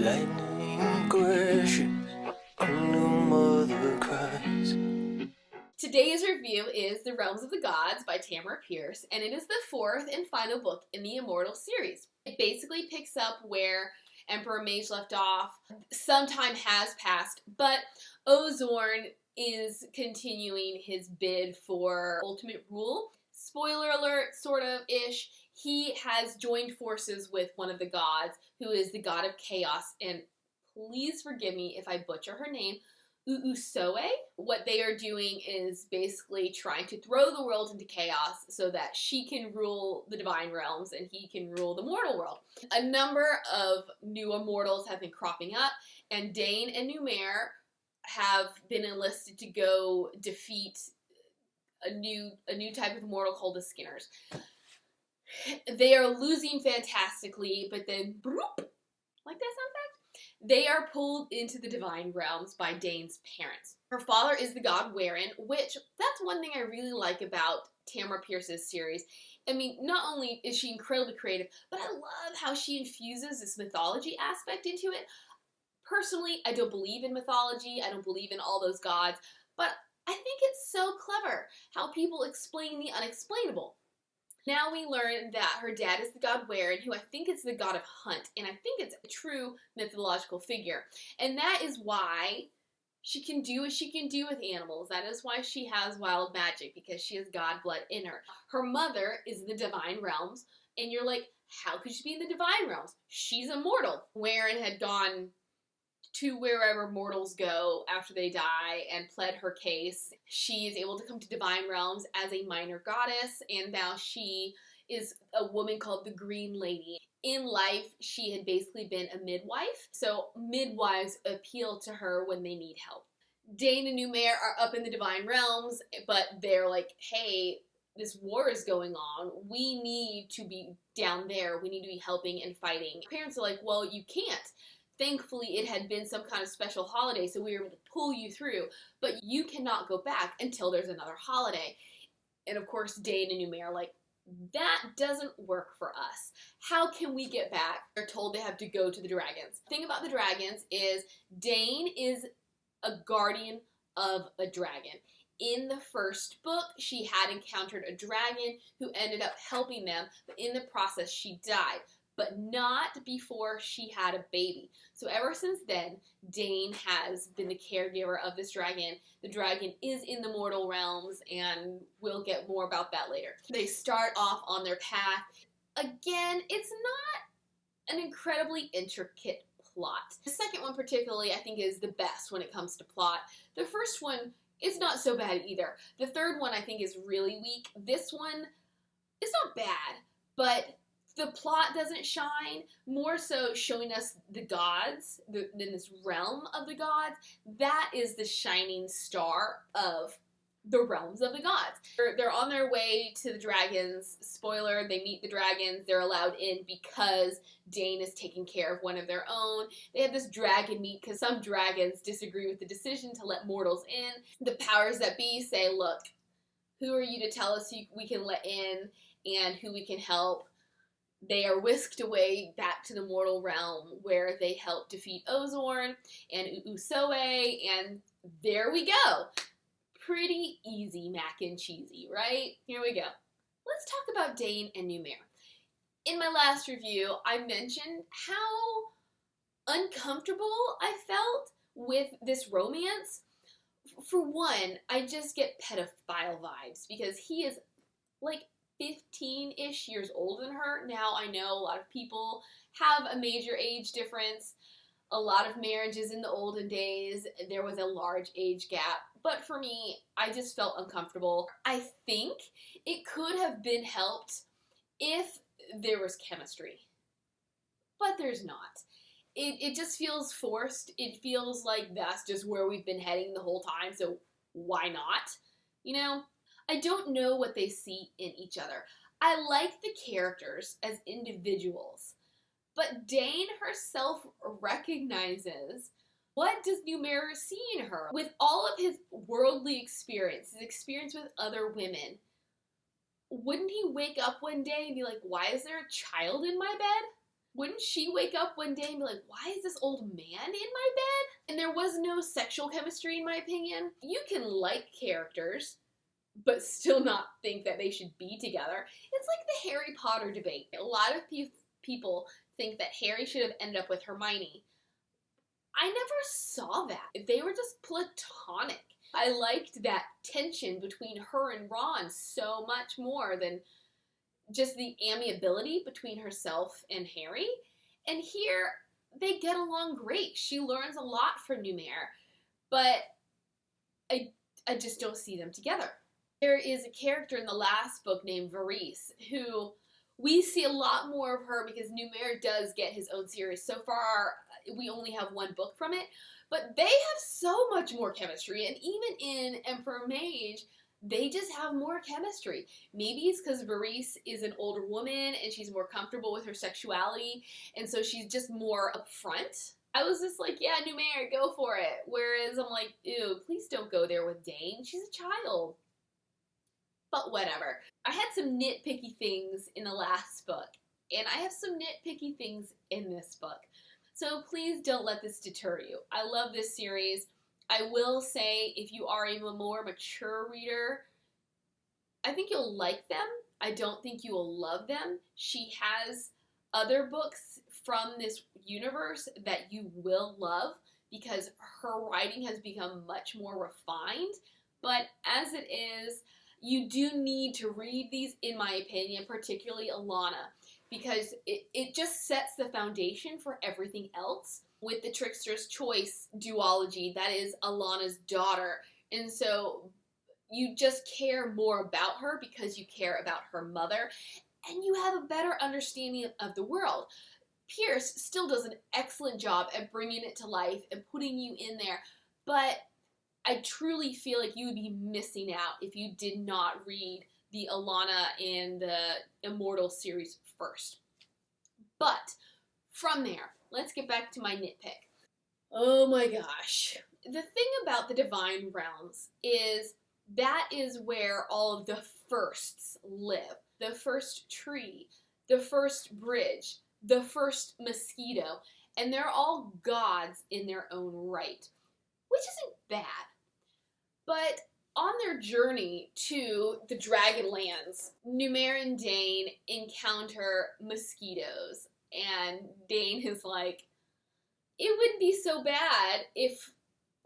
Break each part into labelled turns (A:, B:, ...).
A: Lightning crashes, a new mother cries.
B: Today's review is The Realms of the Gods by Tamora Pierce, and it is the fourth and final book in the Immortal series. It basically picks up where Emperor Mage left off. Some time has passed, but Ozorn is continuing his bid for ultimate rule. Spoiler alert, sort of ish. He has joined forces with one of the gods, who is the god of chaos, and please forgive me if I butcher her name, Uusoe. What they are doing is basically trying to throw the world into chaos so that she can rule the divine realms and he can rule the mortal world. A number of new immortals have been cropping up, and Daine and Numair have been enlisted to go defeat a new type of immortal called the Skinners. They are losing fantastically, but then bloop, like that sound effect? They are pulled into the divine realms by Daine's parents. Her father is the god Werin, which that's one thing I really like about Tamora Pierce's series. I mean, not only is she incredibly creative, but I love how she infuses this mythology aspect into it. Personally, I don't believe in mythology. I don't believe in all those gods, but I think it's so clever how people explain the unexplainable. Now we learn that her dad is the god Werin, who I think is the god of hunt, and I think it's a true mythological figure. And that is why she can do what she can do with animals. That is why she has wild magic, because she has god blood in her. Her mother is in the divine realms, and you're like, how could she be in the divine realms? She's immortal. Werin had gone to wherever mortals go after they die and pled her case. She is able to come to divine realms as a minor goddess, and now she is a woman called the Green Lady. In life, she had basically been a midwife, so midwives appeal to her when they need help. Daine and Numair are up in the divine realms, but they're like, hey, this war is going on. We need to be down there. We need to be helping and fighting. Parents are like, well, you can't. Thankfully, it had been some kind of special holiday, so we were able to pull you through, but you cannot go back until there's another holiday. And of course, Daine and Numair are like, that doesn't work for us. How can we get back? They're told they have to go to the dragons. The thing about the dragons is Daine is a guardian of a dragon. In the first book, she had encountered a dragon who ended up helping them, but in the process, she died. But not before she had a baby. So ever since then, Daine has been the caregiver of this dragon. The dragon is in the mortal realms, and we'll get more about that later. They start off on their path. Again, it's not an incredibly intricate plot. The second one particularly, I think, is the best when it comes to plot. The first one is not so bad either. The third one, I think, is really weak. This one is not bad, but the plot doesn't shine, more so showing us the gods, in this realm of the gods. That is the shining star of the realms of the gods. They're on their way to the dragons. Spoiler, they meet the dragons. They're allowed in because Daine is taking care of one of their own. They have this dragon meet because some dragons disagree with the decision to let mortals in. The powers that be say, look, who are you to tell us who we can let in and who we can help? They are whisked away back to the mortal realm where they help defeat Ozorn and Uusoe, and there we go. Pretty easy mac and cheesy, right? Here we go. Let's talk about Daine and Numair. In my last review, I mentioned how uncomfortable I felt with this romance. For one, I just get pedophile vibes because he is like 15-ish years older than her. Now, I know a lot of people have a major age difference. A lot of marriages in the olden days, there was a large age gap. But for me, I just felt uncomfortable. I think it could have been helped if there was chemistry. But there's not. It just feels forced. It feels like that's just where we've been heading the whole time, so why not? You know? I don't know what they see in each other. I like the characters as individuals, but Daine herself recognizes, what does Numair see in her? With all of his worldly experience, his experience with other women, wouldn't he wake up one day and be like, why is there a child in my bed? Wouldn't she wake up one day and be like, why is this old man in my bed? And there was no sexual chemistry, in my opinion. You can like characters, but still not think that they should be together. It's like the Harry Potter debate. A lot of people think that Harry should have ended up with Hermione. I never saw that. They were just platonic. I liked that tension between her and Ron so much more than just the amiability between herself and Harry. And here, they get along great. She learns a lot from Numair, but I just don't see them together. There is a character in the last book named Varese, who we see a lot more of her because Numair does get his own series. So far, we only have one book from it, but they have so much more chemistry, and even in Emperor Mage, they just have more chemistry. Maybe it's because Varese is an older woman and she's more comfortable with her sexuality, and so she's just more upfront. I was just like, yeah, Numair, go for it. Whereas I'm like, ew, please don't go there with Daine. She's a child. But whatever. I had some nitpicky things in the last book, and I have some nitpicky things in this book. So please don't let this deter you. I love this series. I will say, if you are a more mature reader, I think you'll like them. I don't think you will love them. She has other books from this universe that you will love because her writing has become much more refined. But as it is, you do need to read these, in my opinion, particularly Alana, because it just sets the foundation for everything else. With the Trickster's Choice duology, that is Alana's daughter. And so you just care more about her because you care about her mother, and you have a better understanding of the world. Pierce still does an excellent job at bringing it to life and putting you in there, but I truly feel like you would be missing out if you did not read the Alana and the Immortal series first. But from there, let's get back to my nitpick. Oh my gosh. The thing about the Divine Realms is that is where all of the firsts live. The first tree, the first bridge, the first mosquito, and they're all gods in their own right, which isn't bad. But on their journey to the Dragonlands, Numair and Daine encounter mosquitoes, and Daine is like, it wouldn't be so bad if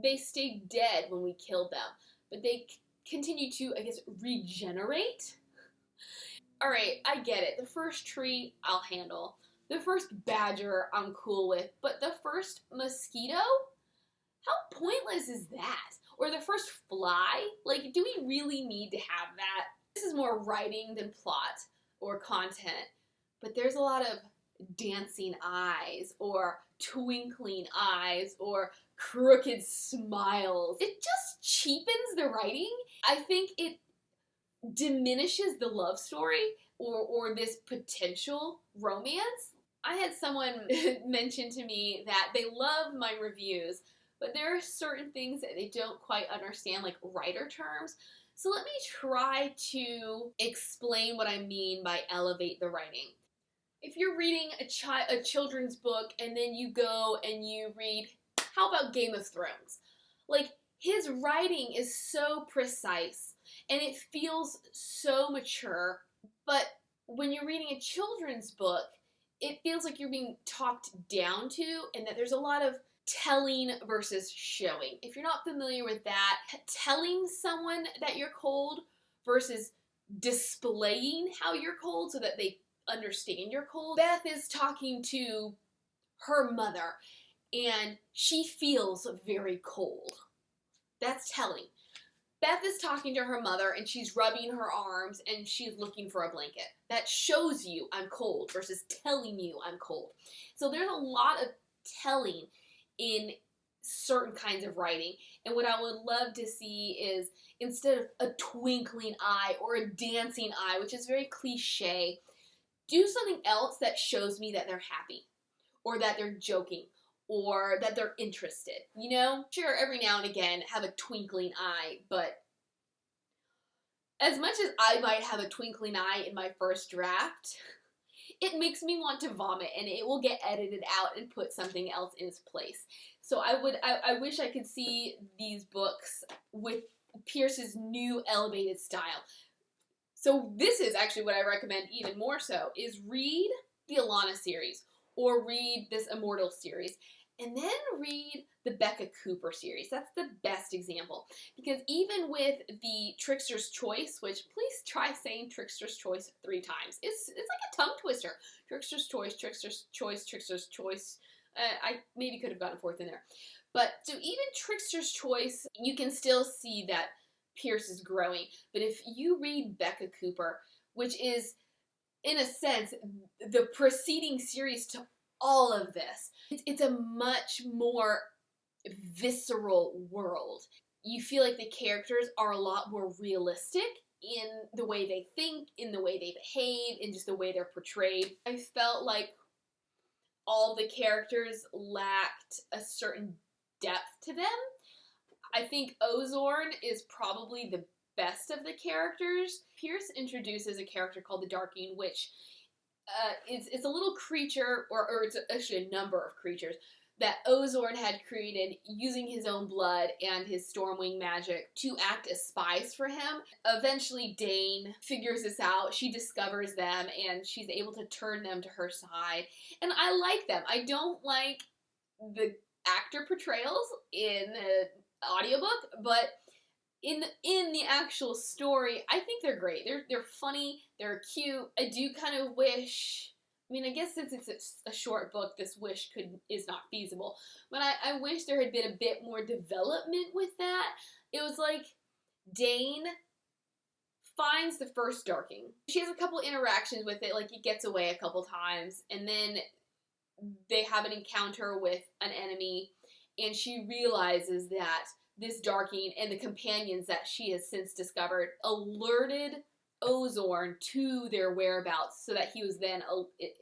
B: they stayed dead when we killed them, but they continue to, I guess, regenerate? Alright, I get it. The first tree, I'll handle. The first badger, I'm cool with. But the first mosquito? How pointless is that? Or the first fly? Like, do we really need to have that? This is more writing than plot or content. But there's a lot of dancing eyes, or twinkling eyes, or crooked smiles. It just cheapens the writing. I think it diminishes the love story or this potential romance. I had someone mention to me that they love my reviews, but there are certain things that they don't quite understand, like writer terms. So let me try to explain what I mean by elevate the writing. If you're reading a children's book and then you go and you read, how about Game of Thrones? Like, his writing is so precise and it feels so mature, but when you're reading a children's book, it feels like you're being talked down to and that there's a lot of telling versus showing. If you're not familiar with that, telling someone that you're cold versus displaying how you're cold so that they understand you're cold. Beth is talking to her mother and she feels very cold. That's telling. Beth is talking to her mother and she's rubbing her arms and she's looking for a blanket. That shows you I'm cold versus telling you I'm cold. So there's a lot of telling in certain kinds of writing. And what I would love to see is, instead of a twinkling eye or a dancing eye, which is very cliche, do something else that shows me that they're happy, or that they're joking, or that they're interested. You know? Sure, every now and again, have a twinkling eye, but as much as I might have a twinkling eye in my first draft, it makes me want to vomit, and it will get edited out and put something else in its place. So I wish I could see these books with Pierce's new elevated style. So this is actually what I recommend even more so, is read the Alana series, or read this Immortal series, and then read the Becca Cooper series. That's the best example. Because even with the Trickster's Choice, which please try saying Trickster's Choice 3 times. It's like a tongue twister. Trickster's Choice, Trickster's Choice, Trickster's Choice. I maybe could have gotten a fourth in there. But so even Trickster's Choice, you can still see that Pierce is growing. But if you read Becca Cooper, which is, in a sense, the preceding series to all of this, it's a much more visceral world. You feel like the characters are a lot more realistic in the way they think, in the way they behave, in just the way they're portrayed. I felt like all the characters lacked a certain depth to them. I think Ozorn is probably the best of the characters. Pierce introduces a character called the Darking Witch. It's a little creature, or it's actually a number of creatures, that Ozorn had created using his own blood and his Stormwing magic to act as spies for him. Eventually, Daine figures this out. She discovers them, and she's able to turn them to her side. And I like them. I don't like the actor portrayals in the audiobook, but in the actual story, I think they're great. They're funny, they're cute. I do kind of wish, I mean, I guess since it's a short book, this wish is not feasible, but I wish there had been a bit more development with that. It was like Daine finds the first Darking. She has a couple interactions with it, like it gets away a couple times, and then they have an encounter with an enemy, and she realizes that this Darking and the companions that she has since discovered alerted Ozorn to their whereabouts so that he was then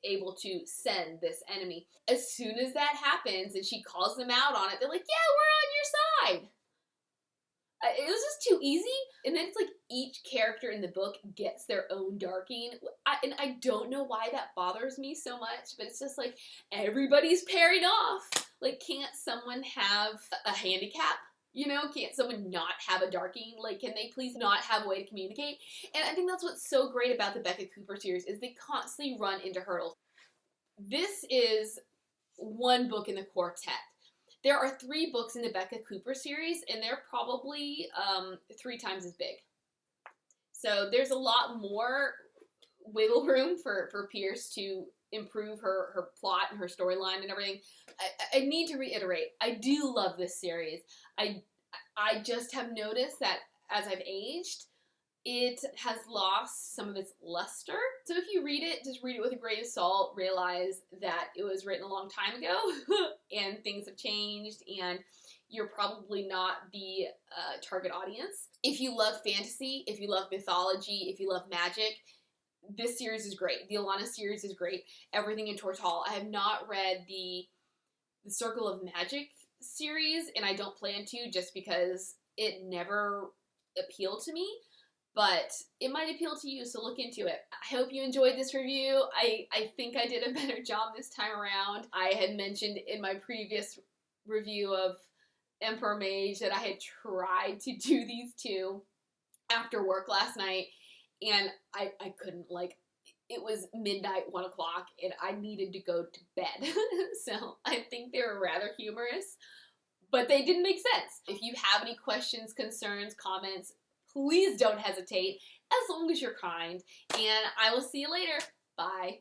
B: able to send this enemy. As soon as that happens and she calls them out on it, they're like, yeah, we're on your side. It was just too easy. And then it's like each character in the book gets their own Darking. And I don't know why that bothers me so much, but it's just like everybody's pairing off. Like, can't someone have a handicap? You know, can't someone not have a Darking? Like, can they please not have a way to communicate? And I think that's what's so great about the Becca Cooper series, is they constantly run into hurdles. This is one book in the quartet. There are 3 books in the Becca Cooper series, and they're probably 3 times as big. So there's a lot more wiggle room for Pierce to improve her plot and her storyline and everything. I need to reiterate, I do love this series. I just have noticed that as I've aged, it has lost some of its luster. So if you read it, just read it with a grain of salt. Realize that it was written a long time ago and things have changed, and you're probably not the target audience. If you love fantasy, if you love mythology, if you love magic, this series is great. The Alana series is great. Everything in Tortall. I have not read the Circle of Magic series, and I don't plan to, just because it never appealed to me. But it might appeal to you, so look into it. I hope you enjoyed this review. I think I did a better job this time around. I had mentioned in my previous review of Emperor Mage that I had tried to do these 2 after work last night, and I couldn't. Like, it was midnight, 1 o'clock, and I needed to go to bed. So I think they were rather humorous, but they didn't make sense. If you have any questions, concerns, comments, please don't hesitate, as long as you're kind. And I will see you later. Bye.